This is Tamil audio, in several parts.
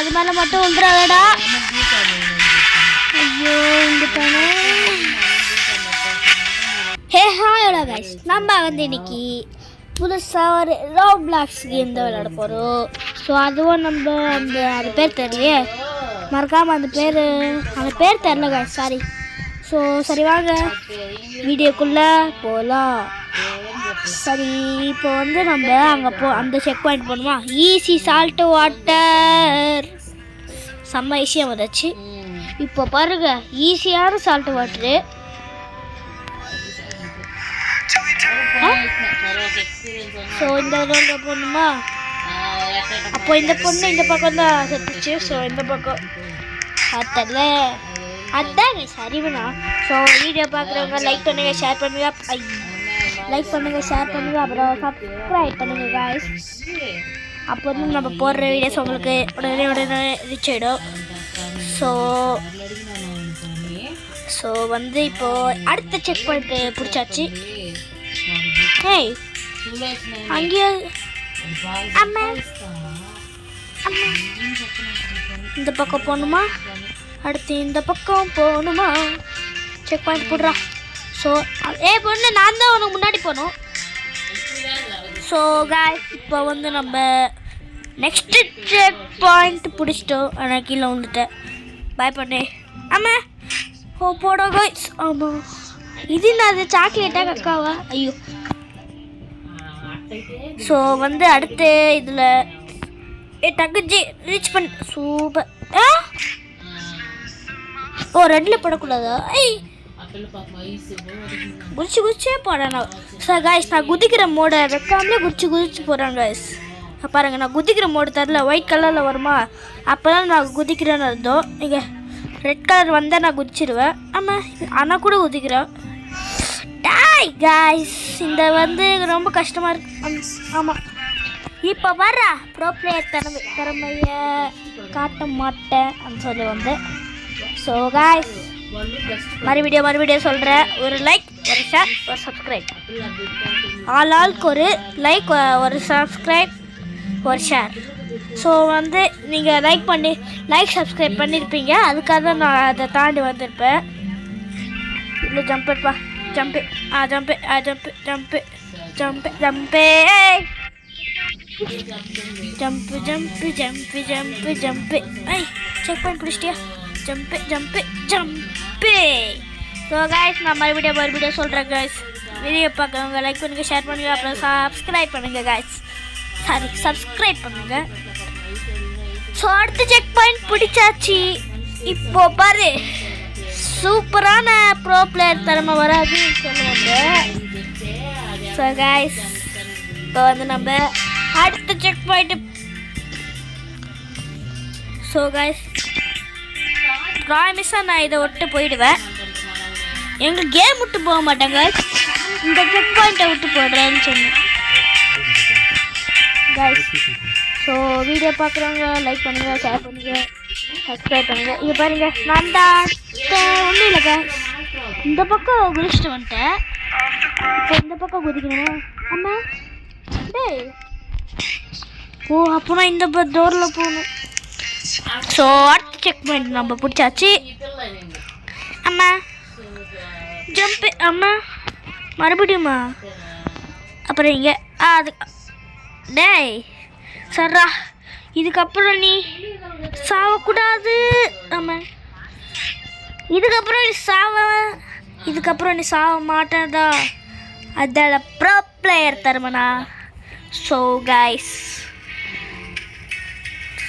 அது மேலே மட்டும் விழுந்துடாதடா. ஐயோ வந்துட்டானே. ஹே ஹாயோட கைஸ், நம்ம வந்து இன்னைக்கு புதுசாக ஒரு ரோப்ளாக்ஸ் கேம் தான் விளையாட போகிறோம். ஸோ அதுவும் நம்ம அது பேர் தெரியலையே, மறக்காமல் அந்த பேர் தெரில கைஸ், சாரி. ஸோ சரி வாங்க வீடியோக்குள்ளே போகலாம். சரி, இப்போ வந்து நம்ம அங்கே அந்த செக் பாயிண்ட் போகணுமா? ஈஸி சால்ட்டு வாட்டர், செம்ம ஈஸியாக வந்துச்சு. இப்போ பாருங்க, ஈஸியான சால்ட்டு வாட்டரு. ஸோ இந்த ரோட்ல போகணுமா? அப்போ இந்த பொண்ணு இந்த பக்கம் தான் செத்துச்சு. ஸோ இந்த பக்கம் பார்த்தல அதாங்க சரிவனா. ஸோ வீடியோ பார்க்குறவங்க லைக் பண்ணுங்கள், ஷேர் பண்ணுங்கள், அப்புறம் சப்ஸ்கிரைப் பண்ணுங்கள் காய்ஸ். அப்போ வந்து நம்ம போடுற வீடியோஸ் உங்களுக்கு உடனே ரீச் ஆகிடும். ஸோ வந்து இப்போது அடுத்த செக் பாயிண்ட் பிடிச்சாச்சு. ஏய் அங்கேயே அம்மா இந்த பக்கம் போகணுமா? அடுத்து இந்த பக்கம் போகணுமா? செக் பாயிண்ட் போடுறா. ஸோ பொண்ணு நான் தான் உனக்கு முன்னாடி போகணும். ஸோ காய்ஸ், இப்போ வந்து நம்ம நெக்ஸ்ட்டு செக் பாயிண்ட் பிடிச்சிட்டோம். ஆனால் கீழே வந்துட்டேன், பயப்பட்டே. ஆமாம் போடா காய்ஸ். ஆமாம், இது அது சாக்லேட்டா கக்காவா? ஐயோ. ஸோ வந்து அடுத்து இதில் டக்குஜி ரீச் பண்ணி சூப்பர். ஓ ரெட்டில் போடக்கூடாதா? குதிச்சே போடணும். சார் காய்ஸ், நான் குதிக்கிற மோடை வைக்காமலே குதிச்சு போகிறேன் காய்ஸ். பாருங்கள், நான் குதிக்கிற மோடு தரல, ஒயிட் கலரில் வருமா? அப்போ தான் நான் குதிக்கிறேன்னு அர்த்தம். இங்கே ரெட் கலர் வந்தால் நான் குதிச்சிடுவேன். ஆமாம், ஆனால் கூட குதிக்கிறேன். டாய் காய்ஸ், இந்த வந்து ரொம்ப கஷ்டமாக இருக்கு. ஆமாம், இப்போ வர ப்ரோ பிளேயர் திறமையை காட்ட மாட்டேன் அப்படின்னு சொல்லி வந்து. ஸோ காய்ஸ், மறுபடியும் சொல்கிறேன், ஒரு லைக், ஒரு ஷேர், ஒரு சப்ஸ்கிரைப். ஆளுக்கு ஒரு லைக், ஒரு சப்ஸ்கிரைப், ஒரு ஷேர். ஸோ வந்து நீங்கள் லைக் சப்ஸ்கிரைப் பண்ணியிருப்பீங்க, அதுக்காக தான் நான் அதை தாண்டி வந்திருப்பேன். இல்லை ஜம்பப்பா, ஜம்பு ஐ செக் பாயிண்ட் பிடிச்சிட்டியா? ஜம்பு. ஸோ காய்ஸ், நான் மறுபடியும் சொல்கிறேன் காய்ஸ். வீடியோ பார்க்குறவங்க லைக் பண்ணுங்கள், ஷேர் பண்ணுங்கள், அப்புறம் சப்ஸ்கிரைப் பண்ணுங்கள் காய்ஸ். சப்ஸ்கிரைப் பண்ணுங்கள். ஸோ அடுத்த செக் பாயிண்ட் பிடிச்சாச்சு. இப்போ பாரு, சூப்பரான ப்ரோ பிளேயர் திறமை வராதுன்னு சொல்லுவாங்க. ஸோ காய்ஸ், இப்போ வந்து நம்ம அடுத்த செக் பாயிண்ட். ஸோ காய்ஸ், ப்ராமிஸாக நான் இதை விட்டு போயிடுவேன். எங்கள் கேம் விட்டு போக மாட்டேங்க, இந்த செக் பாயிண்ட்டை விட்டு போடுறேன்னு சொன்னேன் காய்ஸ். ஸோ வீடியோ பார்க்குறவங்க லைக் பண்ணுங்கள், ஷேர் பண்ணுங்கள், சப்ஸ்கிரைப் பண்ணுங்கள். இங்கே பாருங்கள், நான் தான் ஒன்றும் இல்லைங்க, இந்த பக்கம் குதிச்சுட்டு வந்துட்டேன். இப்போ இந்த பக்கம் குதிக்கணுமா? ஆமாம் டேய். ஓ அப்புறம் இந்த டோரில் போகணும். ஸோ அடுத்த செக் பாயிண்ட் நம்ம பிடிச்சாச்சு. ஆமாம் ஜம்பு. ஆமாம் மறுபடியுமா? அப்புறம் இங்கே அது டேய் சர்ரா, இதுக்கப்புறம் நீ சாவக்கூடாது. ஆமாம், இதுக்கப்புறம் நீ சாவ மாட்டேதா? அதால ப்ரோ பிளேயர் தருமனா. ஸோ கைஸ்,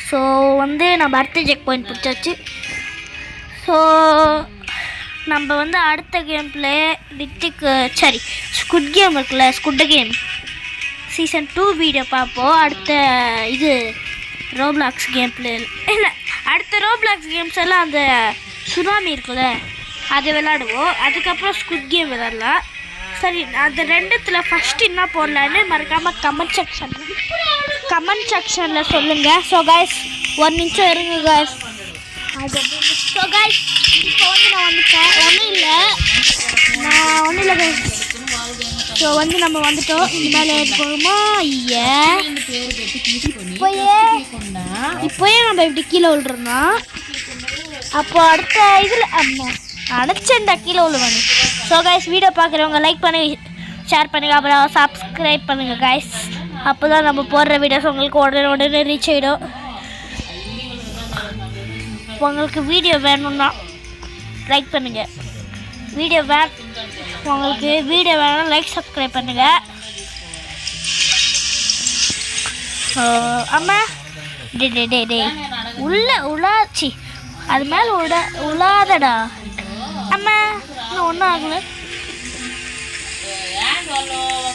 ஸோ வந்து நம்ம அடுத்த செக் பாயிண்ட் பிடிச்சாச்சு. ஸோ நம்ம வந்து அடுத்த கேம் பிளே ஸ்குட் கேம் இருக்குல்ல, ஸ்குட் கேம் சீசன் 2 வீடியோ பார்ப்போம். அடுத்த இது ரோப்ளாக்ஸ் கேம் பிளே இல்லை, அடுத்த ரோப்ளாக்ஸ் கேம்ஸ் எல்லாம் அந்த சுனாமி இருக்குல்ல அதை விளாடுவோம். அதுக்கப்புறம் ஸ்குட் கேம் விளாட்லாம். சரி, அந்த ரெண்டுத்தில் ஃபஸ்ட்டு என்ன போடலான்னு மறக்காமல் கமெண்ட் செக்ஷனில் சொல்லுங்கள். ஸோ காய்ஸ், ஒரு நிமிஷம் இருங்க காய்ஸ். ஸோ காய்ஸ், இப்போ வந்து நான் வந்துட்டேன். ஒன்றும் இல்லை காய்ஸ். ஸோ வந்து நம்ம வந்துட்டோம். மேலே போகுமா? ஐயா இப்போயே இப்போயே நம்ம இப்படி கீழே விழுறோம்னா அப்போ அடுத்த இதில் அம்மா அடைச்சேன்டா கீழே விழுவானு. ஸோ கைஸ் வீடியோ பார்க்குறவங்க லைக் பண்ணி ஷேர் பண்ணுங்கள், அப்புறம் சப்ஸ்கிரைப் பண்ணுங்கள் கைஸ். அப்போ தான் நம்ம போடுற வீடியோஸ் உங்களுக்கு உடனே ரீச் ஆகிடும். உங்களுக்கு வீடியோ வேணும்னா லைக் பண்ணுங்கள், உங்களுக்கு வீடியோ வேணும்னா லைக் சப்ஸ்கிரைப் பண்ணுங்கள். அம்மா டே உள்ள உலாச்சி அது மேலே உலாதடா அம்மா, இன்னும் ஒன்றும் ஆகலை.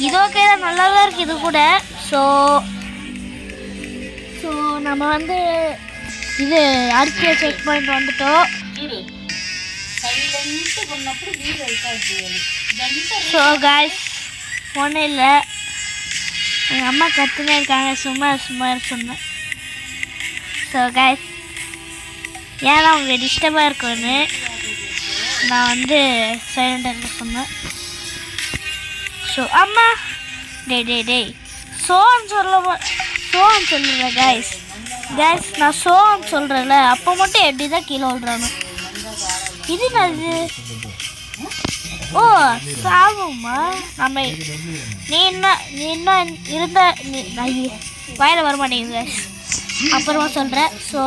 இது ஓகே தான், நல்லா தான் இருக்குது இது கூட. ஸோ நம்ம வந்து இது ஆர்கே செக் பாயிண்ட் வந்துட்டோம். ஸோ காய்ஸ் ஒன்றும் இல்லை, எங்கள் அம்மா கற்றுனே இருக்காங்க, சும்மா சொன்னேன். ஸோ காய்ஸ் ஏன்னா அவங்க டிஸ்டர்பாக இருக்குன்னு நான் வந்து சைலண்டாக சொன்னேன். ஸோ அம்மா டே சோன்னு சொல்லுறேன் கைஸ். நான் சோன்னு சொல்கிறேன்ல, அப்போ மட்டும் எப்படி தான் கீழே விழுறானு. இது என்னது? ஓ சாவுமா? நம்ம நீ என்ன இருந்தா வாயில் வரமாட்டேங்குது கைஸ், அப்புறமா சொல்கிறேன். ஸோ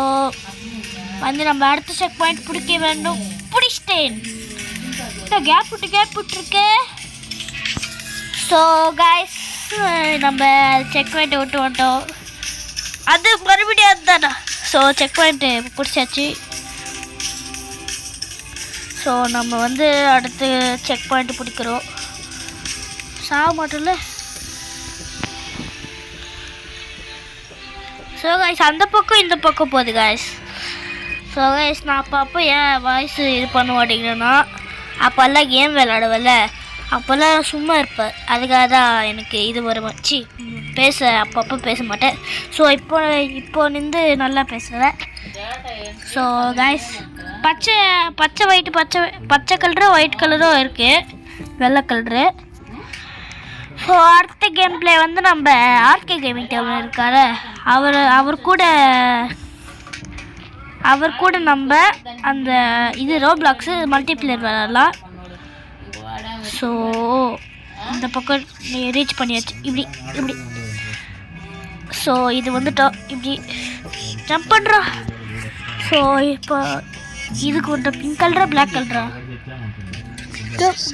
வந்து நம்ம அடுத்த செக் பாயிண்ட் பிடிக்க வேண்டும். பிடிச்சிட்டேன், கேப் விட்டுருக்கு. ஸோ கைஸ் நம்ம செக் பாயிண்ட்டை விட்டு வந்துட்டோம், அது மறுபடியும் அதுதானா. ஸோ செக் பாயிண்ட்டு பிடிச்சாச்சு. ஸோ நம்ம வந்து அடுத்து செக் பாயிண்ட்டு பிடிக்கிறோம். சாக மாட்டோம்ல. ஸோ கைஸ் அந்த பக்கம் இந்த பக்கம் போகுது கைஸ். ஸோ கைஸ் நான் அப்போ ஏன் வாய்ஸ் இது பண்ண மாட்டேங்கிறேன்னா, அப்போல்லாம் கேம் விளையாடுவல, அப்போல்லாம் சும்மா இருப்பேன், அதுக்காக தான் எனக்கு இது வருமாச்சு அப்பப்போ பேச மாட்டேன். ஸோ இப்போ நின்று நல்லா பேசுகிறேன். ஸோ கைஸ் பச்சை கலரும் ஒயிட் கலரும் இருக்குது, வெள்ளை கலரு. ஸோ அடுத்த கேம் பிளே வந்து நம்ம ஆர்கே கேமிங் டேபிள் இருக்காரு, அவர் கூட நம்ம அந்த இது ரோப்ளாக்ஸு மல்டிப்ளேயர் விளாடலாம். ஸோ இந்த பக்கம் ரீச் பண்ணியாச்சு, இப்படி. ஸோ இது வந்துட்டோம், இப்படி ஜம்ப் பண்ணுறோம். ஸோ இப்போ இதுக்கு வந்து பிங்க் கலரா பிளாக் கலரா?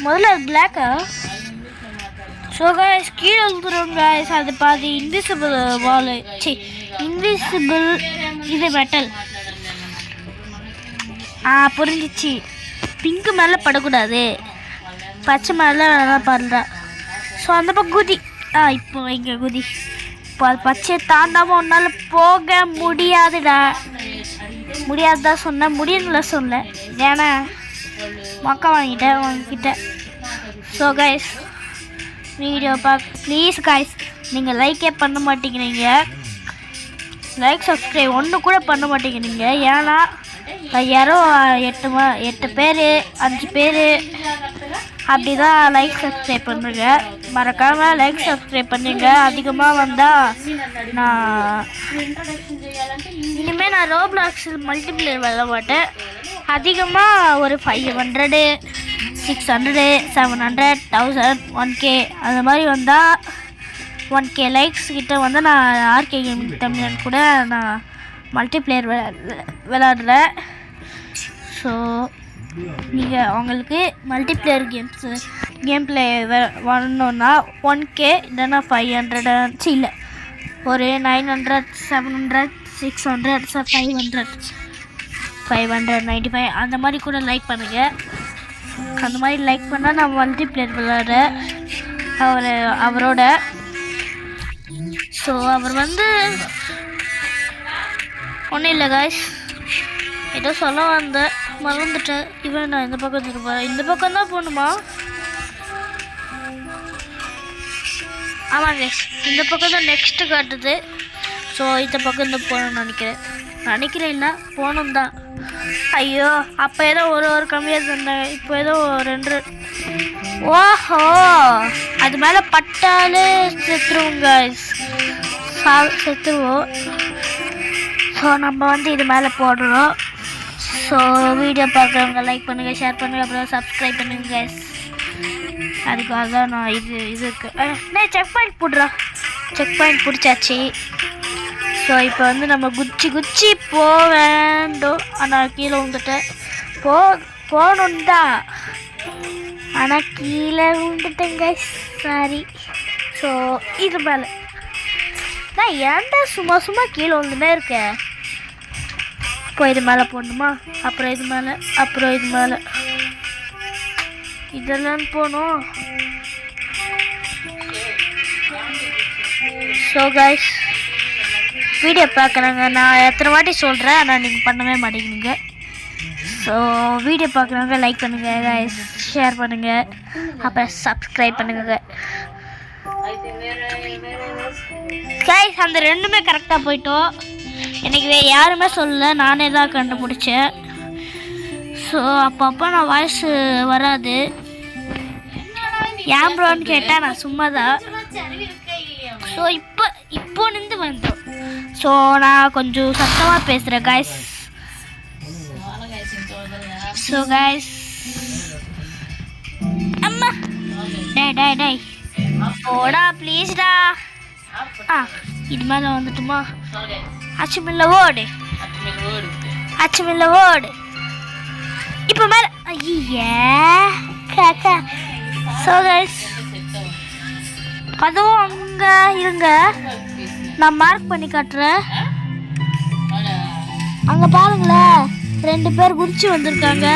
முதல்ல பிளாக்கா? ஸோ கைஸ் கீழே எழுதுறோம் கைஸ், அது பாதி இன்விசிபிள் வால், இன்விசிபிள் இது மெட்டல். புரிஞ்சிச்சு, பிங்க்கு மேலே படக்கூடாது, பச்சை மேலே நல்லா படுறா. ஸோ அந்த பக்கம் குதி. இப்போ இங்கே குதி. இப்போ அது பச்சையை தாண்டாமல் உன்னால் போக முடியாதுதான் சொன்னேன், முடியல சொல்ல, ஏன்னா மக்கா வாங்கிட்டேன். So guys video please guys, நீங்கள் லைக்கே பண்ண மாட்டேங்கிறீங்க, லைக் சப்ஸ்கிரைப் ஒன்று கூட பண்ண மாட்டேங்கிறீங்க. ஏன்னா யாரோ 8 பேர் 5 பேர் அப்படி தான் லைக் சப்ஸ்கிரைப் பண்ணுங்க. மறக்காமல் லைக் சப்ஸ்கிரைப் பண்ணுங்க. அதிகமாக வந்தால் நான் இனிமேல் ரோப்ளாக்ஸ் மல்டிப்ளேயர் விளாட மாட்டேன். அதிகமாக ஒரு 500 600 700 1000 1K அந்த மாதிரி வந்தால் 1K லைக்ஸ் கிட்ட வந்து நான் ஆர்கே கேமிங் தமிழன் கூட நான் மல்டிப்ளேயர் விளாடுறேன். ஸோ நீங்கள் உங்களுக்கு மல்டிப்ளேயர் கேம் பிளே வரணுன்னா 1K இல்லைன்னா 500 இல்லை ஒரு 900 700 600 595 அந்த மாதிரி கூட லைக் பண்ணுங்கள். அந்த மாதிரி லைக் பண்ணால் நான் மல்டிப்ளேயர் விளாடுறேன் அவரோட. ஸோ அவர் வந்து ஒன்றும் இல்லை காய்ஸ், ஏதோ சொல்ல வந்தேன் மறந்துட்டேன். இவன் நான் இந்த பக்கம் திருப்பேன், இந்த பக்கம் தான் போகணுமா? ஆமாங்க இந்த பக்கம் தான் நெக்ஸ்ட்டு காட்டுது. ஸோ இந்த பக்கம் தான் போகணும்னு நினைக்கிறேன் இல்லை போகணும் தான். ஐயோ அப்போ ஏதோ ஒரு கம்மியாக தந்தாங்க, இப்போ ஏதோ 2. ஓஹோ அது மேலே பட்டாலே செத்துருவோம் காய்ஸ், செத்துருவோம். ஸோ நம்ம வந்து இது மேலே போடுறோம். ஸோ வீடியோ பார்க்குறவங்க லைக் பண்ணுங்கள், ஷேர் பண்ணுங்கள், அப்புறம் சப்ஸ்கிரைப் பண்ணுங்கள் கைஸ். அதுக்காக தான் நான் இதுக்கு செக் பாயிண்ட் போடுறோம். செக் பாயிண்ட் பிடிச்சாச்சு. ஸோ இப்போ வந்து நம்ம குச்சி போக வேண்டும். ஆனால் கீழே வந்துட்டேன். போகணும் தான், ஆனால் கீழே விழுந்துட்டேங்க, சாரி. ஸோ இது மேலே நான் ஏன்டா சும்மா கீழே விழுந்துனே இருக்கேன். இப்போ இது மேலே போடணுமா, அப்புறம் இது மேலே, அப்புறம் இது மேலே, இதெல்லாம் போகணும். ஸோ கைஸ் வீடியோ பார்க்குறாங்க, நான் எத்தனை வாட்டி சொல்கிறேன், ஆனால் நீங்கள் பண்ணவே மாட்டேங்கிறீங்க. ஸோ வீடியோ பார்க்குறவங்க லைக் பண்ணுங்கள் கைஸ், ஷேர் பண்ணுங்கள், அப்புறம் சப்ஸ்கிரைப் பண்ணுங்கள் கைஸ். அந்த ரெண்டுமே கரெக்டாக போயிட்டோம். எனக்கு யாருமே சொல்லலை, நானே தான் கண்டுபிடிச்சேன். ஸோ அப்பப்போ நான் வாய்ஸ் வராது, ஏன் ப்ரோன்னு கேட்டால் நான் சும்மா தான். ஸோ இப்போ நின்று வந்தோம். ஸோ நான் கொஞ்சம் சத்தமாக பேசுகிறேன் கைஸ். ஸோ கைஸ் அம்மா டே போடா ப்ளீஸ்டா. இது மேலே வந்துட்டுமா, அச்சுமில்ல ஓடு, அச்சுமில்ல ஓடு. இப்போ மேலே ஐயா காக்கா. ஸோ கைஸ் அதுவும் அங்கே இருங்க, நான் மார்க் பண்ணி காட்டுறேன். அங்கே பாருங்களேன், 2 பேர் குதிச்சு வந்திருக்காங்க.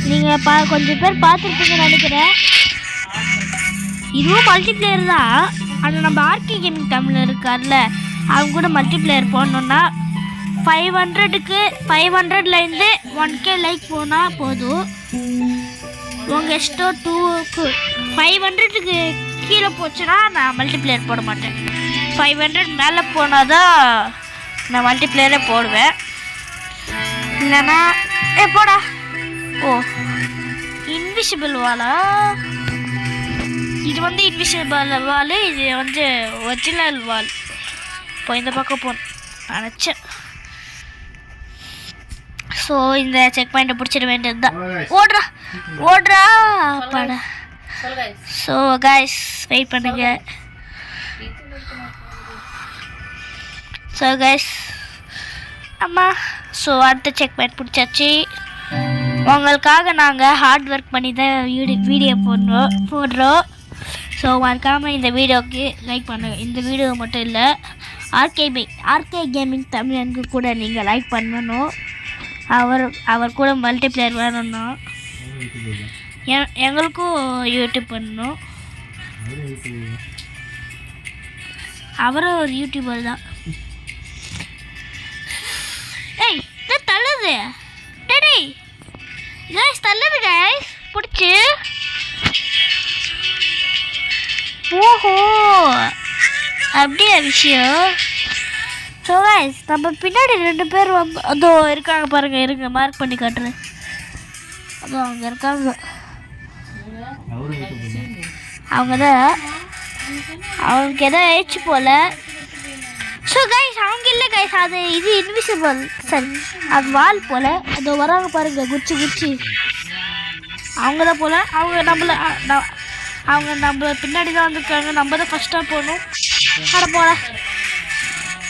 நீங்கள் கொஞ்சம் பேர் பார்த்துருப்பீங்கன்னு நினைக்கிறேன். இதுவும் மல்டிப்ளேயர் தான், ஆனால் நம்ம ஆர்கே கேமிங் தமிழ் இருக்கார்ல, அவங்க கூட மல்டிப்ளேயர் போடணுன்னா 500லேருந்து 1K லைக் போனால் போதும். உங்கள் இஷ்டம் 500க்கு கீழே போச்சுன்னா நான் மல்டிப்ளேயர் போட மாட்டேன். 500 மேலே போனால் தான் நான் மல்டிப்ளேயரே போடுவேன். இல்லைன்னா போடா. ஓ இன்விசிபிள் வாலா, இது வந்து இன்விசிபிள் வால், இது வந்து ஒரிஜினல் வால். இப்போ இந்த பக்கம் போகணும் நினச்சேன். ஸோ இந்த செக் பாயிண்ட்டை பிடிச்சிட வேண்டியது தான். ஓடுறா பாடா. ஸோ கைஸ் வெயிட் பண்ணுங்க. ஸோ கைஸ் அம்மா, ஸோ அடுத்த செக் பாயிண்ட் பிடிச்சாச்சு. உங்களுக்காக நாங்கள் ஹார்ட் ஒர்க் பண்ணி தான் வீடியோ போடுறோம். ஸோ மறக்காமல் இந்த வீடியோக்கு லைக் பண்ணுங்கள். இந்த வீடியோ மட்டும் இல்லை, ஆர்கே கேமிங் தமிழனுக்கு கூட நீங்கள் லைக் பண்ணணும். அவர் கூட மல்டிப்ளேயர் வேணும்னா எங்களுக்கும் யூடியூப் பண்ணணும். அவரும் ஒரு யூடியூபர் தான். ஏய் தள்ளுது, டேய் கைஸ் தள்ளுது கைஸ், பிடிச்சி. ஓஹோ அப்படியே விஷயம். ஸோ கைஸ் நம்ம பின்னாடி 2 பேர் அதோ இருக்காங்க பாருங்க, இருங்க மார்க் பண்ணி காட்டுறேன். அதோ அங்கே இருக்காங்க, அவங்க தான். அவங்களுக்கு எதோ ஆயிடுச்சு போல். ஸோ கைஸ் அவங்க இல்லை கைஸ், அது இது இன்விசிபிள், சரி அது வால் போல். அதோ வராங்க பாருங்க குச்சி, அவங்க தான் போல். அவங்க நம்ம பின்னாடி தான் வந்துருக்காங்க. நம்ம தான் ஃபஸ்ட்டாக போகணும். அட போடா.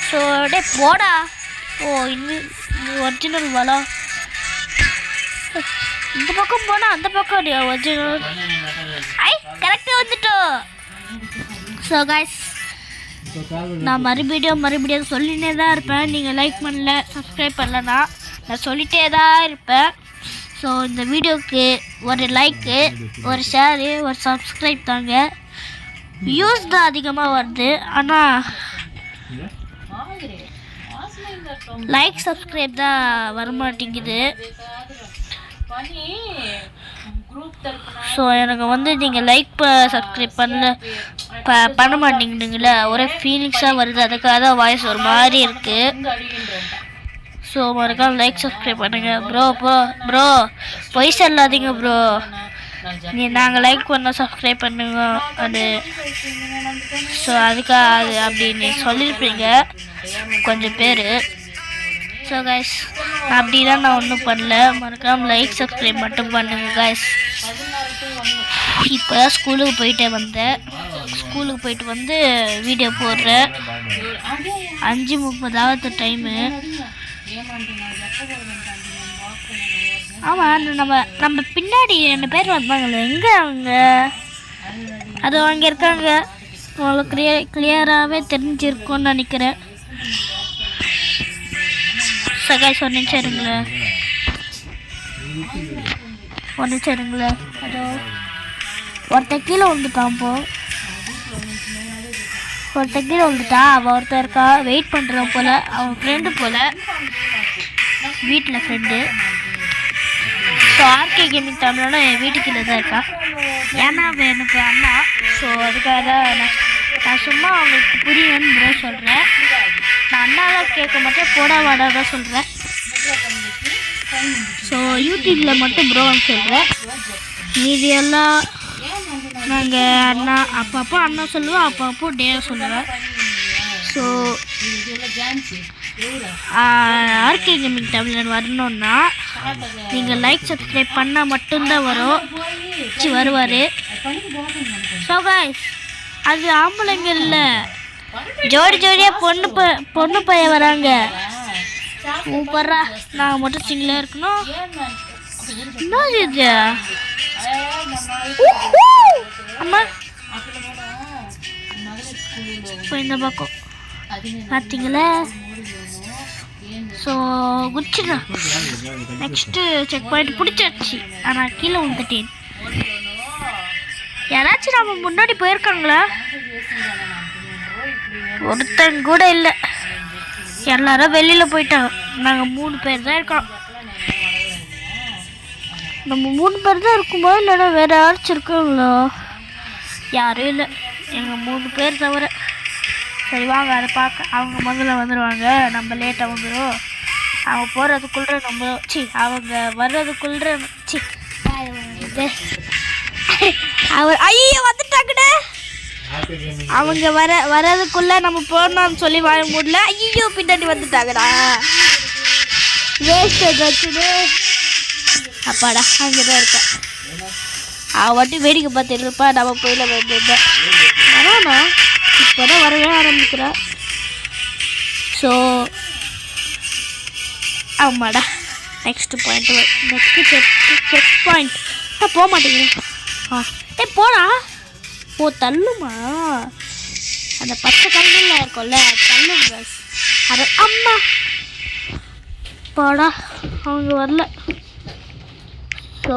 ஸோ டே போடா. ஓ ஒரிஜினல் வாலா, இந்த பக்கம் போனால் அந்த பக்கம் ஒரிஜினல். கரெக்டாக வந்துட்டோம். ஸோ கைஸ் நான் மறுபடியும் சொல்லினே தான் இருப்பேன். நீங்கள் லைக் பண்ணல, சப்ஸ்கிரைப் பண்ணலன்னா நான் சொல்லிகிட்டே தான் இருப்பேன். ஸோ இந்த வீடியோவுக்கு ஒரு லைக்கு, ஒரு ஷேரு, ஒரு சப்ஸ்கிரைப் தாங்க. வியூஸ் தான் அதிகமாக வருது, ஆனால் லைக் சப்ஸ்கிரைப் தான் வரமாட்டேங்குது. ஸோ எனக்கு வந்து நீங்கள் லைக் சப்ஸ்கிரைப் பண்ண மாட்டேங்குதுங்களே, ஒரே ஃபீலிங்ஸாக வருது. அதுக்காக தான் வாய்ஸ் ஒரு மாதிரி இருக்குது. ஸோ மறக்காம லைக் சப்ஸ்கிரைப் பண்ணுங்கள் ப்ரோ. பொய் சொல்லாதீங்க ப்ரோ, நாங்கள் லைக் பண்ண சப்ஸ்கிரைப் பண்ணுங்க அது. ஸோ அதுக்காக அது அப்படின்னு சொல்லியிருப்பீங்க கொஞ்சம் பேர். ஸோ கைஸ் அப்படிலாம் நான் ஒன்றும் பண்ணல. மறக்காமல் லைக் சப்ஸ்கிரைப் மட்டும் பண்ணுங்க கைஸ். இப்போ ஸ்கூலுக்கு போயிட்டே வந்தேன். ஸ்கூலுக்கு போயிட்டு வந்து வீடியோ போடுறேன். 5:30 டைமு. ஆமாம், நம்ம பின்னாடி 2 பேர் வந்தாங்களே, எங்கே அவங்க? அது அங்கே இருக்காங்க. உங்களுக்கு கிளியராகவே தெரிஞ்சிருக்கும்னு நினைக்கிறேன். சகாய் சொன்னிச்சாருங்களே, அதோ ஒருத்தன் கீழே விழுந்துட்டான். ஒருத்தன் கீழே விழுந்துட்டான். அவன் ஒருத்தன் இருக்கா வெயிட் பண்ணுறான் போல். அவன் ஃப்ரெண்டு போல், வீட்டில் ஃப்ரெண்டு. ஸோ ஆர்கே கேமிங் தமிழோட என் வீட்டுக்குள்ளே தான் இருக்கான். ஏன்னா அவன் எனக்கு அண்ணா. ஸோ அதுக்காக தான் நான் சும்மா அவங்களுக்கு புரியுன்னு ப்ரோ சொல்கிறேன். நான் அண்ணாலாம் கேட்க மாட்டேன், போடா வாடா தான் சொல்கிறேன். ஸோ யூடியூப்பில் மட்டும் ப்ரோன்னு சொல்கிறேன். மீதி எல்லாம் நாங்கள் அண்ணா, அப்பப்போ அண்ணா சொல்லுவேன், அப்பப்போ டே சொல்லுவேன். ஸோ ஆர்கே கேமிங் தமிழன் வரணுன்னா நீங்கள் லைக் சப்ஸ்கிரைப் பண்ணால் மட்டும்தான் வருவார். ஸோ கைஸ் அது ஆம்பளைங்க இல்லை, ஜோடி ஜோடியாக பொண்ணு பையன் வராங்க. சூப்பரா. நாங்கள் மட்டும் சிங்கிளாக இருக்கணும். என்ன இது? அம்மா இப்போ இந்த பக்கம் பார்த்தீங்களா? ஸோ குச்சிடா. நெக்ஸ்ட்டு செக் பாயிண்ட் பிடிச்சாச்சு. ஆனால் கீழே வந்துட்டேன். யாராச்சும் நம்ம முன்னாடி போயிருக்காங்களா? ஒருத்தங்க கூட இல்லை, எல்லாரும் வெளியில் போயிட்டாங்க. நாங்கள் 3 பேர் தான் இருக்கோம். நம்ம 3 பேர் தான் இருக்குமோ, இல்லைன்னா வேறு யாராச்சும் இருக்காங்களோ? யாரும் இல்லை, எங்கள் 3 பேர் தவிர. சரி வாங்க அதை பார்க்க. அவங்க முதல்ல வந்துடுவாங்க, நம்ம லேட்டாக வந்துடும். அவங்க போகிறதுக்குள்ள அவங்க வர்றதுக்குள்ள அவர் ஐயோ வந்துட்டாங்கடே. அவங்க வர்றதுக்குள்ள நம்ம போனோம்னு சொல்லி வாழ முடியல. ஐயோ பின்னாடி வந்துட்டாங்கடா. வேஸ்ட் வச்சுடு. அப்பாடா அங்கேதான் இருக்கேன். அவன் மட்டும் வேடிக்கை பார்த்துட்டு இருப்பா. நம்ம போயில வந்துருந்தேன். வரானா இப்போதான் வரவே ஆரம்பிக்கிறா. ஸோ ஆமாடா next point. Next check point. போக மாட்டேங்கிறேன். போடா. தள்ளுமா? அந்த பச்சை கல்லில் இருக்கும்ல, தள்ளும் ப்ளஸ் அது. அம்மா போடா, அவங்க வரல. ஸோ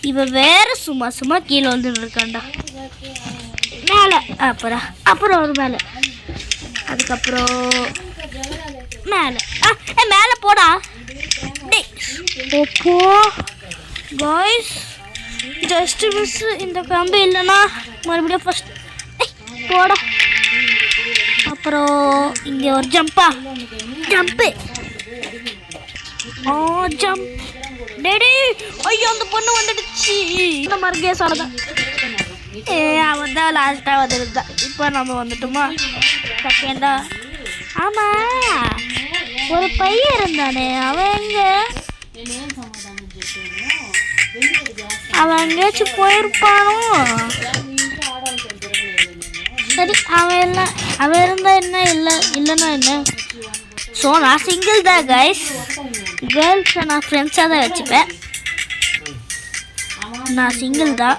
இவன் வேற சும்மா கீழே வந்துட்டு இருக்கான்டா. மேலே அப்புறம் ஒரு மேலே, அதுக்கப்புறம் மேலே போடா. Oppo boys just miss. இந்த கம்பு இல்லைன்னா மறுபடியும் ஃபஸ்ட் போட. அப்புறம் இங்கே ஒரு ஜம்ப்பு. Jump daddy. ஐயோ அந்த பொண்ணு வந்துடுச்சு. இந்த மறுபடியும் சொல்லதான். அவன் தான் லாஸ்ட்டாக வந்துருந்தான். இப்போ நம்ம வந்துட்டோமா செகண்டா? ஆமாம், ஒரு பையன் இருந்தானே, அவன் எங்கே? அவன் எங்கேயாச்சும் போயிருப்பானோ? சரி அவன் இருந்தா என்ன, இல்லைன்னா என்ன? ஸோ நான் சிங்கிள் தான் கைஸ். கேர்ள்ஸை நான் ஃப்ரெண்ட்ஸாக தான் வச்சுப்பேன். நான் சிங்கிள் தான்,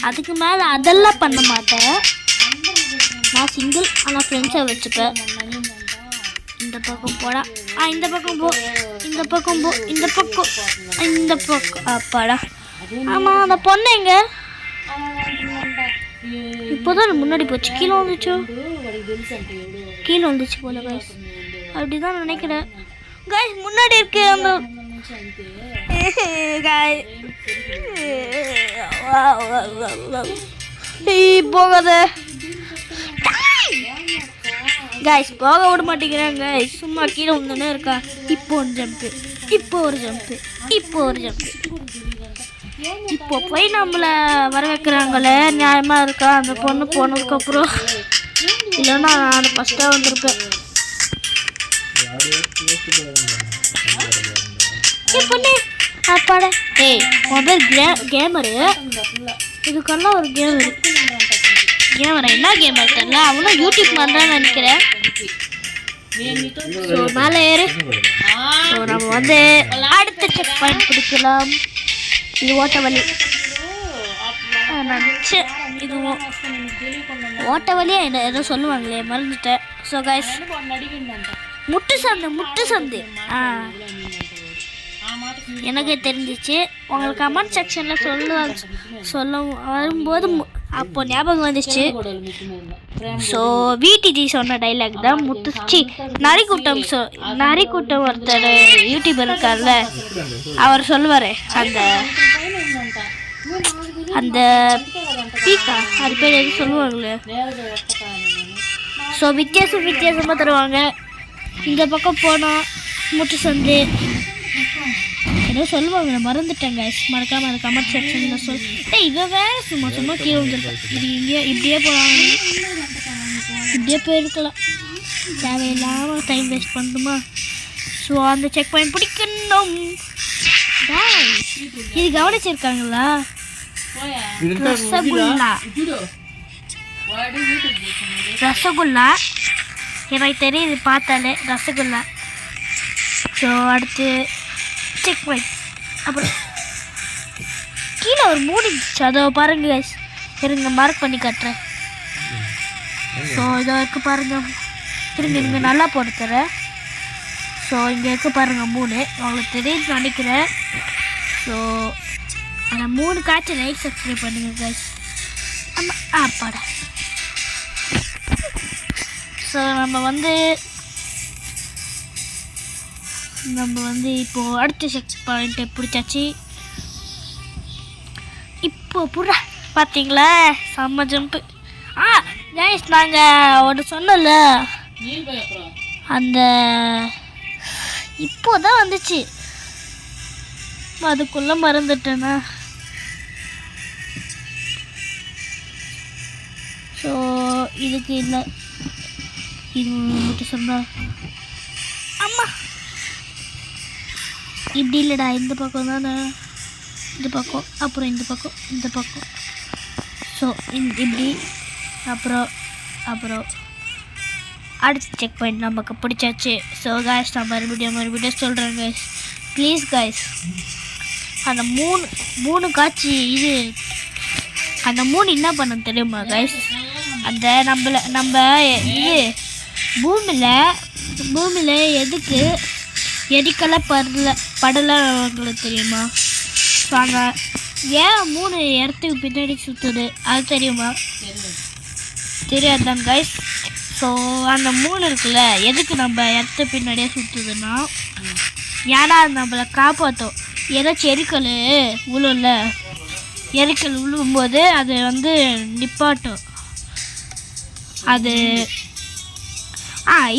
அதுக்கு மேலே அதெல்லாம் பண்ண மாட்டேன். நான் சிங்கிள், ஆனால் ஃப்ரெண்ட்ஸை வச்சுப்பேன். இந்த பக்கம் போடா. இந்த பக்கம் போ. அப்பாடா. ஆமாம் அந்த பொண்ணு எங்க? இப்போதான் முன்னாடி போச்சு. கீழே வந்துச்சு போல கைஸ். அப்படிதான் நினைக்கிறேன் கைஸ். முன்னாடி இருக்கு அந்த போகாத கைஸ். போக விட மாட்டேங்கிறாங்க. சும்மா கீழே வந்துன்னே இருக்கா. இப்போ ஜம்ப்பு. இப்போ ஒரு ஜம்ப்பு, இப்போ ஒரு ஜம்ப்பு. இப்போ போய் நம்மளை வர வைக்கிறாங்களே, நியாயமாக இருக்கா? அந்த பொண்ணு போனதுக்கப்புறம் இல்லைன்னா நான் ஃபஸ்ட்டாக வந்திருப்பேன். பொண்ணு அப்பாட, ஏய் மொபைல் கேமரு, இதுக்கெல்லாம் ஒரு கேமரு. கேமரா என்ன கேமர் தெரியல, அவனும் யூடியூப் பண்ணுறான்னு நினைக்கிறேன். ஸோ மேலே ஏறு. ஸோ நம்ம வந்து அடுத்த செக் பாயிண்ட் பிடிக்கலாம். இது ஓட்ட வலி நினச்சேன். இதுவும் ஓட்ட வலியாக என்ன ஏதோ சொல்லுவாங்களே, மறந்துட்டேன். ஸோ கைஸ், முட்டு சந்து எனக்கு தெரிஞ்சிச்சு. உங்களுக்கு கமெண்ட் செக்ஷனில் சொல்ல வரும்போது அப்போ ஞாபகம் வந்துச்சு. ஸோ விடிஜி சொன்ன டைலாக் தான் நரிக்கூட்டம் ஒருத்தர் யூடியூபர் இருக்கார்ல, அவர் சொல்லுவார், அந்த பீக்கா அது பேர் எது சொல்லுவாங்களே. ஸோ வித்தியாசமாக தருவாங்க. இந்த பக்கம் போனால் முட்டு சந்து ஏதோ சொல்லுவாங்க, மறந்துட்டேங்க. மறக்காமல் அந்த கமெண்ட் செக்ஷனில் இவன் வேறு சும்மா கீழே வந்துருக்கேன். இது இப்படியே போகலாம், இப்படியே போயிருக்கலாம். தேவையில்லாமல் டைம் வேஸ்ட் பண்ணணுமா? ஸோ அந்த செக் பாயிண்ட் பிடிக்கணும். இது கவனிச்சிருக்காங்களா? ரசகுல்லா எனக்கு தெரியுது பார்த்தாலே, ரசகுல்லா. ஸோ அடுத்து செக் பாயிண்ட். அப்புறம் கீழே ஒரு மூடி இருந்துச்சு, அதை பாருங்க கைஸ். இருங்க மார்க் பண்ணி காட்டுறேன். ஸோ இதோ இருக்குது பாருங்க. இருங்க நல்லா போட்டு தரேன். ஸோ இங்கே இருக்குது பாருங்கள் 3. உங்களுக்கு தெரியுது நினைக்கிறேன். ஸோ அந்த 3 காய்ச்சி லைக் சப்ஸ்கிரைப் பண்ணுங்கள் கைஸ். ஆமாம் ஆப்பாட. ஸோ நம்ம வந்து இப்போது அடுத்த செக் பாயிண்ட்டை பிடிச்சாச்சு. இப்போ புறா பார்த்தீங்களா, செம்ம ஜம்ப்பு. கைஸ், நாங்கள் ஒன்று சொன்னல, அந்த இப்போ தான் வந்துச்சு, அதுக்குள்ளே மறந்துட்டேண்ணா. ஸோ இதுக்கு இல்லை, இது மட்டும் சொன்னா அம்மா இப்படி இல்லைடா, இந்த பக்கம் தானே, இந்த பக்கம், அப்புறம் இந்த பக்கம். ஸோ இப்படி அப்புறம் அடுத்த செக் பாயிண்ட் நமக்கு பிடிச்சாச்சு. ஸோ காய்ஸ், நான் மறுபடியும் சொல்கிறேன் கைஸ், ப்ளீஸ் காய்ஸ். அந்த மூணு காய்ச்சி இது, அந்த 3 என்ன பண்ண தெரியுமா கைஸ்? அந்த நம்ம இது பூமியில் எதுக்கு எரிக்கலை படலை உங்களுக்கு தெரியுமா? ஸோ அங்கே ஏன் 3 இடத்துக்கு பின்னாடி சுற்றுது அது தெரியுமா? தெரியாதுதான் கைஸ். ஸோ அந்த 3 இருக்குல்ல, எதுக்கு நம்ம இடத்து பின்னாடியே சுற்றுதுன்னா, ஏன்னா அது நம்மளை காப்பாற்றும். ஏதாச்சும் எரிக்கல் விழும்போது அது வந்து நிப்பாட்டும். அது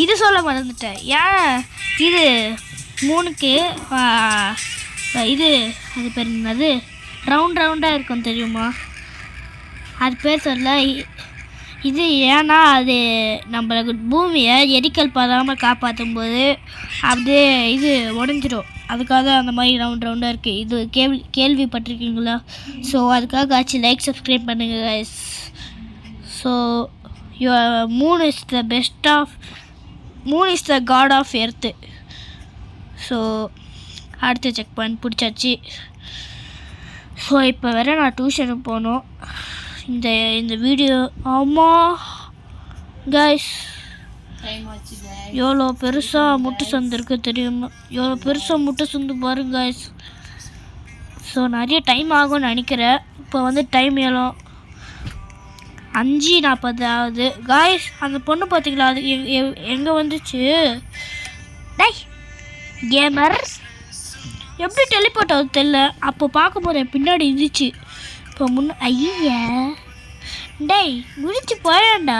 இது சொல்ல மறந்துட்டேன். ஏன் இது 3க்கு இது அது பேர் என்னது, ரவுண்டாக இருக்கும் தெரியுமா? அது பேர் சொல்ல. இது ஏன்னா அது நம்மளுக்கு பூமியை எரிக்கல் படாமல் காப்பாற்றும் போது அப்படியே இது உடஞ்சிரும். அதுக்காக அந்த மாதிரி ரவுண்டாக இருக்குது. இது கேள்விப்பட்டிருக்கீங்களா? ஸோ அதுக்காக ஆச்சு லைக் சப்ஸ்கிரைப் பண்ணுங்கள் guys. So moon is the god of earth. So அடுத்த செக் பாயிண்ட் பிடிச்சாச்சு. ஸோ இப்போ வேறு நான் டியூஷனுக்கு போகணும். இந்த வீடியோ ஆமாம் கைஸ், எவ்வளோ பெருசாக முட்டு சந்து இருக்குது தெரியுமா? எவ்வளோ பெருசாக முட்டு சந்து பாருங்க கைஸ். ஸோ நிறைய டைம் ஆகும்னு நினைக்கிறேன். இப்போ வந்து டைம் எவ்வளோ 5:40 ஆகுது கைஸ். அந்த பொண்ணு பார்த்தீங்களா, அது எங்கே வந்துச்சு? கேமர் எப்படி டெலிபோர்ட் ஆகுது தெரியல. அப்போ பார்க்க போகிறேன், பின்னாடி இருந்துச்சு. இப்போ ஐயா முடிச்சு போயாண்டா.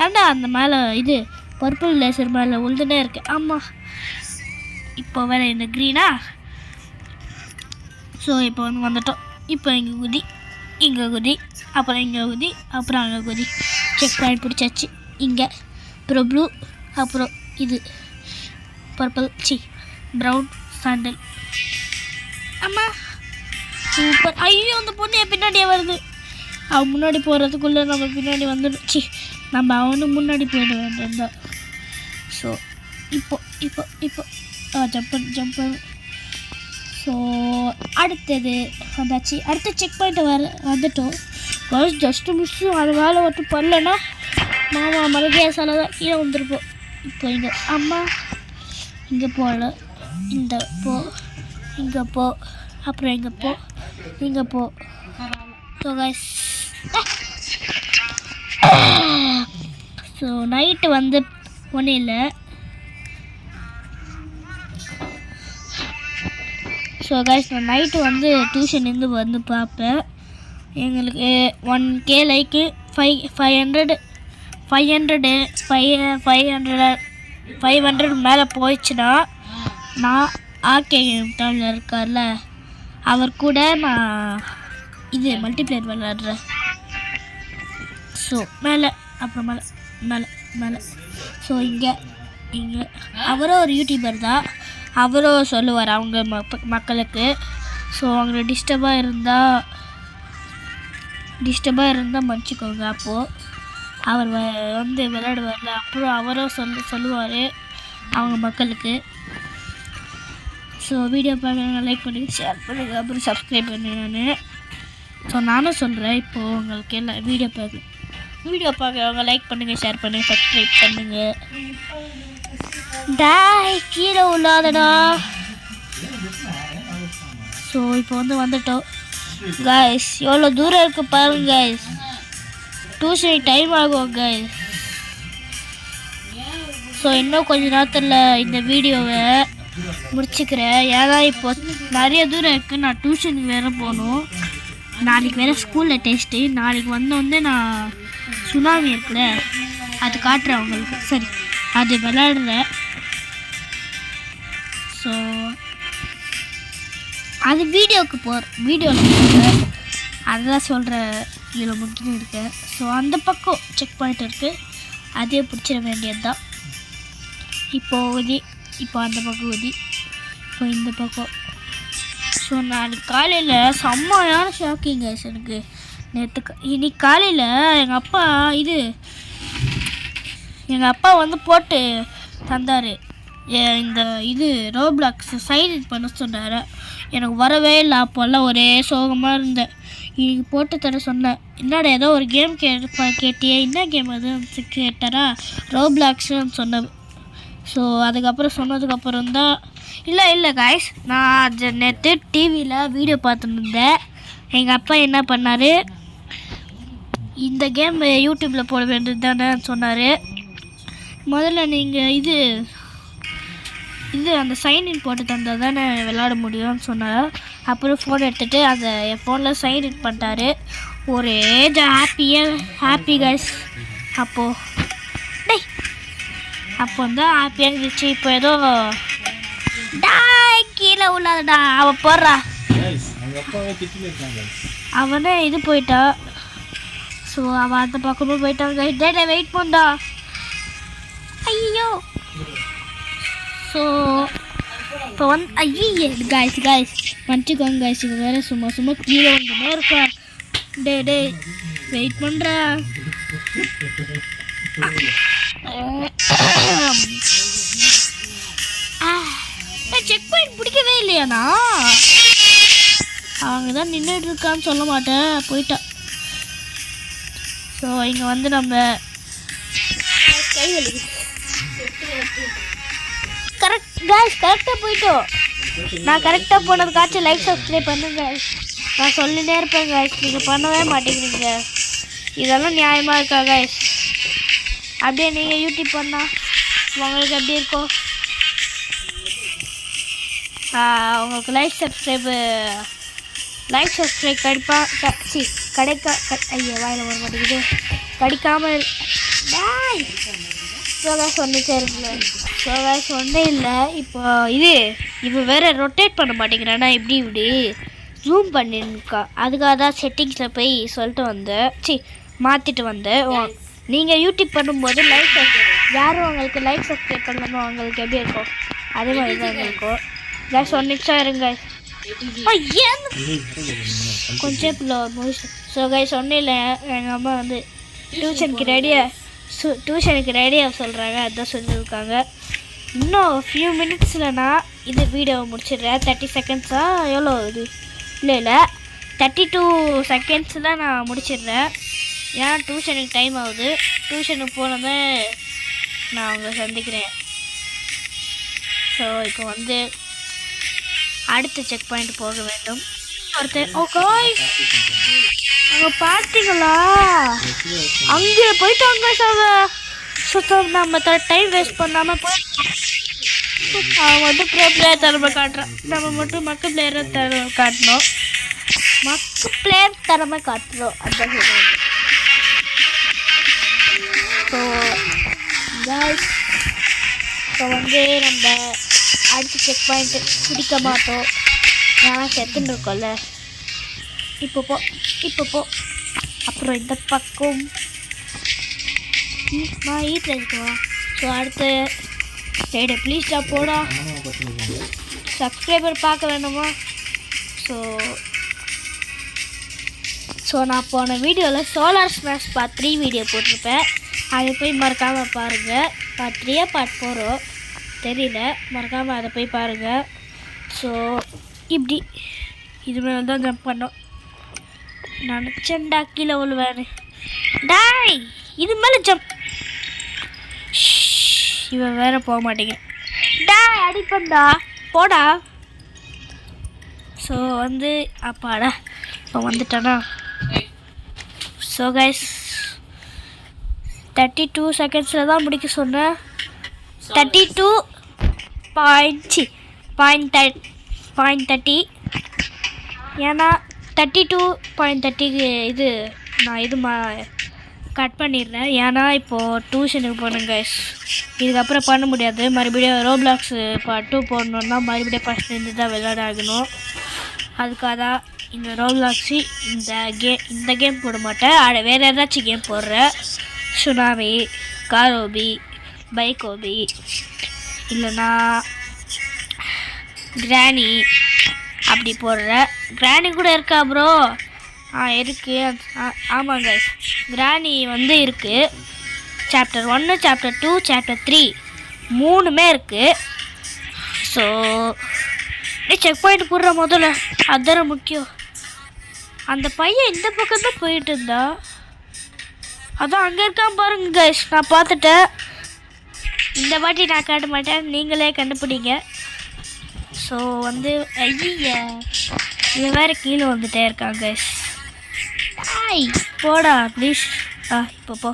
ஏன்டா அந்த மேலே இது பர்பிள் லேசர் மேலே உழுதுனே இருக்கு. ஆமாம் இப்போ வேறு இந்த க்ரீனா. ஸோ இப்போ வந்துட்டோம். இப்போ இங்கே குதி, இங்கே குதி, அப்புறம் இங்கே குதி, அப்புறம் அங்கே குதி. செக் பாயிண்ட் பிடிச்சாச்சு. இங்கே அப்புறம் ப்ளூ, அப்புறம் இது பர்பிள், ப்ரௌன் சாண்டல். அம்மா சூப்பர். ஐயோ அந்த பொண்ணு என் பின்னாடியே வருது. அவன் முன்னாடி போகிறதுக்குள்ளே நம்ம பின்னாடி வந்துடுச்சு. நம்ம அவனுக்கு முன்னாடி போயிட வேண்டியதுதான். ஸோ இப்போ இப்போ இப்போ ஜம்பன். ஸோ அடுத்தது வந்தாச்சு. அடுத்த செக் பாயிண்ட்டை வந்துட்டோம். ஜஸ்ட்டு மிஸ்ஸு அது வேலை மட்டும் பண்ணலன்னா மாமா மளிகை சாலை தான் கீழே வந்துருப்போம். இப்போ இங்கே அம்மா இங்கே போகல, இந்த போ, இங்கே போ, அப்புறம் இங்கே போ, இங்கே போ. ஸோ கைஸ், ஸோ நைட்டு வந்து ஒன்றும் இல்லை. ஸோ கைஸ், நான் நைட்டு வந்து டியூஷன்லேருந்து வந்து பார்ப்பேன். எங்களுக்கு 1K லைக்கு 500 மேலே போயிடுச்சுன்னா நான் ஆர்கே டவுனில் இருக்கார்ல அவர் கூட நான் இது மல்டிப்ளேயர் விளையாடுறேன். ஸோ மேலே, அப்புறம் மேலே மேலே மேலே. ஸோ இங்கே அவரும் ஒரு யூடியூபர் தான். அவரும் சொல்லுவார் அவங்க மக்களுக்கு. ஸோ அவங்க டிஸ்டர்பாக இருந்தால் மன்னிச்சிக்கோங்க. அப்போது அவர் வந்து விளையாடுவார்ல, அப்புறம் அவரும் சொல்லுவார் அவங்க மக்களுக்கு. ஸோ வீடியோ பார்க்குறவங்க லைக் பண்ணுங்கள், ஷேர் பண்ணுங்கள், அப்புறம் சப்ஸ்கிரைப் பண்ணுங்க. ஸோ நானும் சொல்கிறேன், இப்போது உங்களுக்கு எல்லாம் வீடியோ பார்க்குறவங்க லைக் பண்ணுங்கள், ஷேர் பண்ணுங்கள், சப்ஸ்கிரைப் பண்ணுங்கள். டாய் கீழே உள்ளாதடா. ஸோ இப்போ வந்துட்டோம் கைஸ். எவ்வளோ தூரம் இருக்குது பாருங்க கைஸ். டியூஷன் டைம் ஆகும் கைஸ். ஸோ இன்னும் கொஞ்ச நேரத்தில் இந்த வீடியோவை முடிச்சுக்கிறேன். ஏன்னா இப்போ நிறைய தூரம் இருக்குது. நான் டியூஷனுக்கு வேறு போகணும். நாளைக்கு வேறு ஸ்கூலில் டெஸ்ட்டு. நாளைக்கு வந்தோடனே நான் சுனாமி இருக்குல்ல அது காட்டுறேன் அவங்களுக்கு. சரி, அது விளையாடுறேன். ஸோ அது வீடியோவில் போகிறேன். அதுதான் சொல்கிறேன். இதில் முக்கியம் இருக்கேன். ஸோ அந்த பக்கம் செக் பாயிண்ட் இருக்குது, அதே பிடிச்சிட வேண்டியது தான். இப்போ அந்த பக்கம் இப்போ இந்த பக்கம். ஸோ நாளைக்கு காலையில் செம்மையான ஷாக்கிங் கைஸ் எனக்கு. இன்னைக்கு காலையில் எங்கள் அப்பா வந்து போட்டு தந்தார். இந்த ரோப்ளாக்ஸ் சைன் இன் பண்ண சொன்னார். எனக்கு வரவே இல்லை. அப்போல்லாம் ஒரே சோகமாக இருந்தேன். இன்னைக்கு போட்டு தர சொன்னேன். என்னடா ஏதோ ஒரு கேம் கேட்டியே, என்ன கேம் அது கேட்டாரா? ரோப்ளாக்ஸ்ன்னு சொன்னது. ஸோ அதுக்கப்புறம் சொன்னதுக்கப்புறம் தான் இல்லை காய்ஸ், நான் நேற்று டிவியில் வீடியோ பார்த்துட்டு இருந்தேன். எங்கள் அப்பா என்ன பண்ணார், இந்த கேம் யூடியூப்பில் போட வேண்டியது தானே சொன்னார். முதல்ல நீங்கள் இது அந்த சைன்இன் போட்டு தந்தால் தானே விளாட முடியும்னு சொன்னார். அப்புறம் ஃபோன் எடுத்துகிட்டு அந்த என் ஃபோனில் சைன்இன் பண்ணிட்டாரு. ஒரே ஹாப்பி கைஸ். அப்போ தான் ஹாப்பியாக இருந்துச்சு. இப்போ ஏதோ கீழே உள்ளாதடா அவன் போடுறா. அவனே இது போயிட்டா. ஸோ அவன் அந்த பக்கமும் போயிட்டான். வெயிட் பண்ணா. ஐயோ. ஸோ இப்போ ஐயே காய்ஸ் மன்னிச்சுக்கோங்க காய்ஸ். இது வேறு சும்மா கீழே வந்துமே இருக்கா. டே வெயிட் பண்ணுறா. செக் பாயிண்ட் பிடிக்கவே இல்லையாண்ணா? அவங்க தான் நின்றுட்டு இருக்கான்னு சொல்ல மாட்டேன், போயிட்டா. ஸோ இங்கே வந்து நம்ம கரெக்டாக போயிட்டோம். நான் கரெக்டாக போனதுக்காச்சும் லைக் சப்ஸ்கிரைப் பண்ணுங்க. நான் சொல்லிட்டே இருப்பேன் காய்ஸ், நீங்கள் பண்ணவே மாட்டேங்கிறீங்க. இதெல்லாம் நியாயமாக இருக்கா காய்ஸ்? அப்படியே நீங்கள் யூடியூப் பண்ணால் உங்களுக்கு எப்படி இருக்கும்? உங்களுக்கு லைக் சப்ஸ்கிரைப் கிடைக்க ஐயா வாயில் வர மாட்டேங்குது. கிடைக்காமல் ஸோ ஒன்றும் இல்லை. இப்போ வேறு ரொட்டேட் பண்ண மாட்டேங்கிறானா இப்படி ஜூம் பண்ணிருக்கா. அதுக்காக தான் செட்டிங்ஸில் போய் சொல்லிட்டு வந்தேன். மாற்றிட்டு வந்தேன். நீங்கள் யூடியூப் பண்ணும்போது யாரும் உங்களுக்கு லைக் சப்ஸ்கிரைப் பண்ணணும் அவங்களுக்கு எப்படி இருக்கும் அதே மாதிரி தான் இருக்கும். கேஸ் 1 நிமிஷம் இருங்க. கொஞ்சம் ஸோ கைஸ் ஒன்றும் இல்லை. எங்கள் அம்மா வந்து டியூஷனுக்கு ரெடியாக சொல்கிறாங்க. அதுதான் சொல்லியிருக்காங்க. இன்னும் ஃபியூ மினிட்ஸில் நான் இது வீடியோவை முடிச்சிடுறேன். 30 செகண்ட்ஸா எவ்வளோ இது இல்லை 32 செகண்ட்ஸில் நான் முடிச்சிடுறேன். ஏன்னா டியூஷனுக்கு டைம் ஆகுது. டியூஷனுக்கு போனோமே நான் அவங்களை சந்திக்கிறேன். ஸோ இப்போ வந்து அடுத்த செக் பாயிண்ட் போக வேண்டும். அங்கே பார்த்தீங்களா அங்கே போயிட்டாங்க. நம்ம டைம் வேஸ்ட் பண்ணாமல் அவன் மட்டும் ப்ரோ பிளேயர் திறமை காட்டுறான். நம்ம மட்டும் மக்கு பிளேயரை திறமை காட்டணும். மக்கு பிளேயர் திறமை காட்டுறோம். அதுதான் சொல்லுவாங்க. ஸோ வந்து நம்ம அடுத்த செக் பாயிண்ட்டு பிடிக்க மாட்டோம். ஏன்னா செத்துன்னு இருக்கோம்ல. இப்போ போ. அப்புறம் இந்த பக்கம் நான் வீட்டில் இருக்குவா. ஸோ அடுத்து சைடு ப்ளீஸ்டா போடா. சப்ஸ்கிரைபர் பார்க்க வேணுமா? ஸோ நான் போன வீடியோவில் சோலார் ஸ்மாஷ் பார்ட் 3 வீடியோ போட்டிருப்பேன். அதை போய் மறக்காமல் பாருங்கள். பார்ட் 3 பார்ட் 4 தெரியல. மறக்காமல் அதை போய் பாருங்கள். ஸோ இப்படி இது மேலே தான் ஜம்ப் பண்ணோம். நினச்சேன்டா கீழே விழுவேன். டாய் இது மேலே ஜம்ப். இவன் வேற போக மாட்டேங்க. டாய் அடிப்பண்டா போடா. ஸோ வந்து அப்பாடா இப்போ வந்துட்டானா. ஸோ கைஸ் 32 செகண்ட்ஸில் தான் முடிக்க சொன்னேன். 32.30 ஏன்னா 32.30க்கு இது நான் கட் பண்ணிடுறேன். ஏன்னா இப்போது டியூஷனுக்கு போகணும் கைஸ். இதுக்கப்புறம் பண்ண முடியாது. மறுபடியும் ரோப்ளாக்ஸ் பார்ட் 2 போடணுன்னா மறுபடியும் ஃபஸ்ட்லேருந்து தான் விளையாட ஆகணும். அதுக்காக தான் இந்த ரோப்ளாக்ஸு இந்த கேம் போட மாட்டேன். வேறு ஏதாச்சும் கேம் போடுறேன். சுனாமி, காரோபி, பைக்கோபி இல்லைன்னா கிராணி அப்படி போடுறேன். கிராணி கூட இருக்கா ப்ரோ? இருக்குது. ஆமாங்க கிராணி வந்து இருக்குது. சாப்டர் 1, சாப்டர் 2, சாப்டர் 3 3மே இருக்குது. ஸோ செக் பாயிண்ட் போடுற முதல்ல அதுதான் முக்கியம். அந்த பையன் இந்த பக்கம் தான் போயிட்டு இருந்தா. அதான் அங்கே இருக்கான் பாருங்க கைஸ். நான் பார்த்துட்டேன். இந்த வாட்டி நான் காட்ட மாட்டேன். நீங்களே கண்டுபிடிங்க. ஸோ வந்து ஐயா இது வேறு கீழே வந்துட்டே இருக்காங்க கைஸ். ஆய் போடா ப்ளீஸ். இப்போ போ.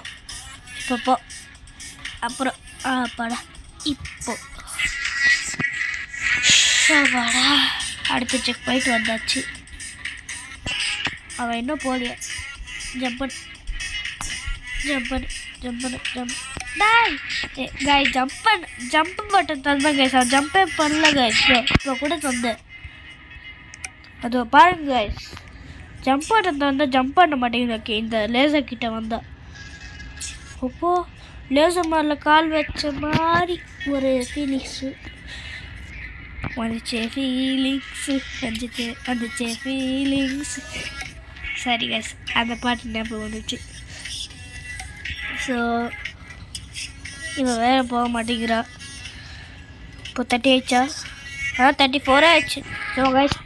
அப்புறம் பாடா இப்போ வாடா. அடுத்த செக் பாயிண்ட் வந்தாச்சு. அவன் இன்னும் போலியா. ஜம்ப் டாய் கைஸ் ஜம்ப் பட்டன் தந்தேன் கைஸ். அவன் ஜம்பே பண்ணல கைஸ். இப்போ கூட தந்தேன். அது பாருங்க கைஸ். ஜம்ப் பட்டன் தந்தால் ஜம்ப் பண்ண மாட்டேங்குது. ஓகே இந்த லேசர் கிட்ட வந்தா அப்போ லேசர் மாதிரில் கால் வச்ச மாதிரி ஒரு ஃபீலிங்ஸு வந்துச்சே. ஃபீலிங்ஸு சரி கைஸ் அந்த பாட்டு ஞாபகம் வந்துச்சு. ஸோ இவன் வேறு போக மாட்டேங்கிறா. இப்போ 30 ஆயிடுச்சா? 34 ஆயிடுச்சு. ஸோ கைஸ்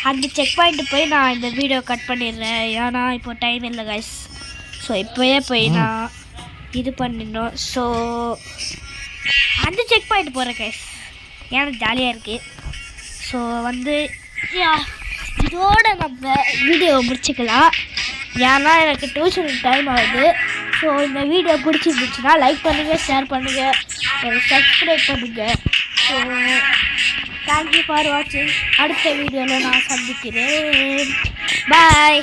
அந்த செக் பாயிண்ட்டு போய் நான் இந்த வீடியோ கட் பண்ணிடுறேன். ஏன்னா இப்போ டைம் இல்லை கைஸ். ஸோ இப்போயே போய் நான் இது பண்ணிடணும். ஸோ அந்த செக் பாயிண்ட் போகிறேன் கைஸ். ஏன்னா ஜாலியாக இருக்குது. ஸோ வந்து இதோட நம்ம வீடியோவை முடிச்சுக்கலாம். ஏன்னா எனக்கு டியூஷனுக்கு டைம் ஆகுது. ஸோ இந்த வீடியோ பிடிச்சிருந்துச்சுன்னா லைக் பண்ணுங்கள், ஷேர் பண்ணுங்கள், எனக்கு சப்ஸ்கிரைப் பண்ணுங்கள். ஸோ தேங்க்யூ ஃபார் வாட்சிங். அடுத்த வீடியோவில் நான் சந்திக்கிறேன். பாய்.